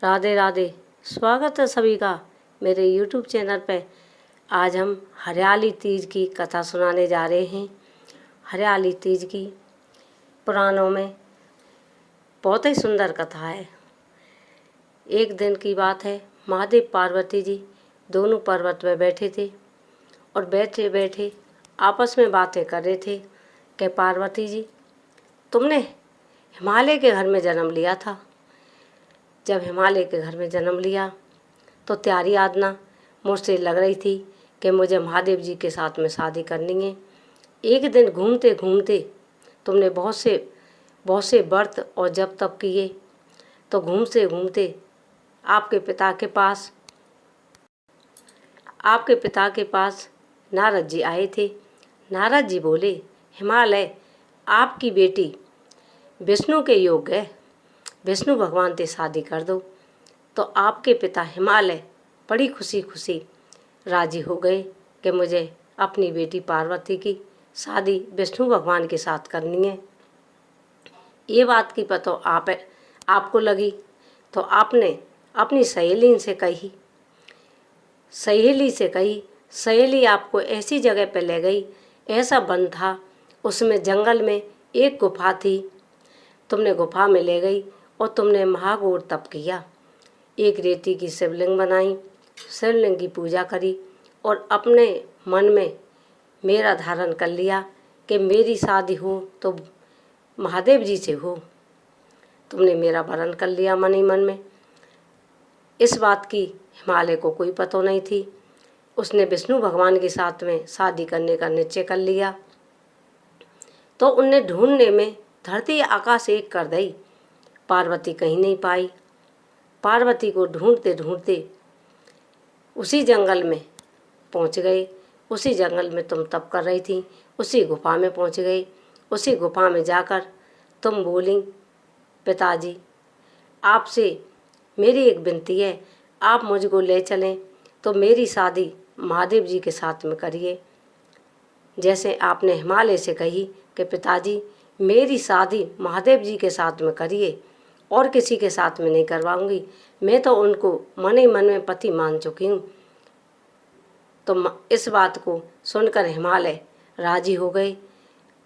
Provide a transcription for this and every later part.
राधे राधे। स्वागत है सभी का मेरे YouTube चैनल पे। आज हम हरियाली तीज की कथा सुनाने जा रहे हैं। हरियाली तीज की पुराणों में बहुत ही सुंदर कथा है। एक दिन की बात है, महादेव पार्वती जी दोनों पर्वत पर बैठे थे और बैठे बैठे आपस में बातें कर रहे थे कि पार्वती जी, तुमने हिमालय के घर में जन्म लिया था। जब हिमालय के घर में जन्म लिया तो त्यारी आदना मुझसे लग रही थी कि मुझे महादेव जी के साथ में शादी करनी है। एक दिन घूमते घूमते तुमने बहुत से व्रत और जप तप किए, तो घूमते घूमते आपके पिता के पास नारद जी आए थे। नारद जी बोले, हिमालय आपकी बेटी विष्णु के योग्य है, विष्णु भगवान से शादी कर दो। तो आपके पिता हिमालय बड़ी खुशी खुशी राजी हो गए कि मुझे अपनी बेटी पार्वती की शादी विष्णु भगवान के साथ करनी है। ये बात की पता आपको लगी तो आपने अपनी सहेली से कही। सहेली आपको ऐसी जगह पर ले गई, ऐसा वन था, उसमें जंगल में एक गुफा थी। तुमने गुफा में ले गई और तुमने महाघोर तप किया। एक रेती की शिवलिंग बनाई, शिवलिंग की पूजा करी और अपने मन में मेरा धारण कर लिया कि मेरी शादी हो तो महादेव जी से हो। तुमने मेरा वरण कर लिया मन ही मन में। इस बात की हिमालय को कोई पता नहीं थी। उसने विष्णु भगवान के साथ में शादी करने का निश्चय कर लिया। तो उन्हें ढूंढने में धरती आकाश एक कर दी। पार्वती कहीं नहीं पाई। पार्वती को ढूंढते ढूंढते उसी जंगल में पहुंच गए। उसी जंगल में तुम तप कर रही थी, उसी गुफा में पहुंच गई। उसी गुफा में जाकर तुम बोली, पिताजी आपसे मेरी एक विनती है, आप मुझको ले चलें तो मेरी शादी महादेव जी के साथ में करिए। जैसे आपने हिमालय से कही कि पिताजी मेरी शादी महादेव जी के साथ में करिए और किसी के साथ में नहीं करवाऊंगी, मैं तो उनको मन ही मन में पति मान चुकी हूँ। तो इस बात को सुनकर हिमालय राजी हो गई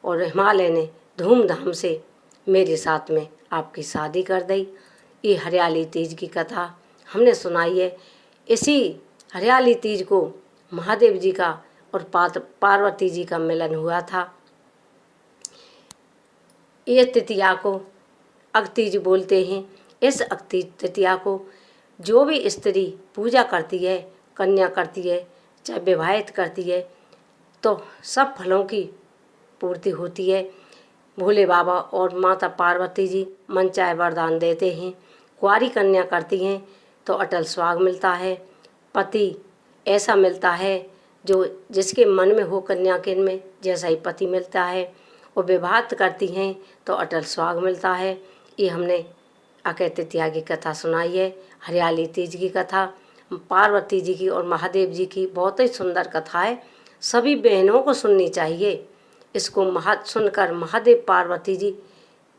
और हिमालय ने धूमधाम से मेरे साथ में आपकी शादी कर दी। ये हरियाली तीज की कथा हमने सुनाई है। इसी हरियाली तीज को महादेव जी का और पार्वती जी का मिलन हुआ था। ये तृतीया को अगतीज बोलते हैं। इस अगती तृतीया को जो भी स्त्री पूजा करती है, कन्या करती है, चाहे विवाहित करती है, तो सब फलों की पूर्ति होती है। भोले बाबा और माता पार्वती जी मन चाहे वरदान देते हैं। कुंवारी कन्या करती हैं तो अटल सुहाग मिलता है, पति ऐसा मिलता है जो जिसके मन में हो कन्या के में जैसा ही पति मिलता है। और विवाहित करती हैं तो अटल सुहाग मिलता है। ये हमने अक्षय तृतीया की कथा सुनाई है। हरियाली तीज की कथा पार्वती जी की और महादेव जी की बहुत ही सुंदर कथा है। सभी बहनों को सुननी चाहिए। इसको सुनकर महादेव पार्वती जी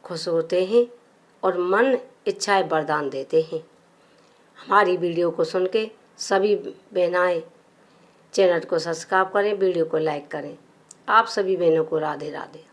खुश होते हैं और मन इच्छाएं वरदान देते हैं। हमारी वीडियो को सुन के सभी बहनाएं चैनल को सब्सक्राइब करें, वीडियो को लाइक करें। आप सभी बहनों को राधे राधे।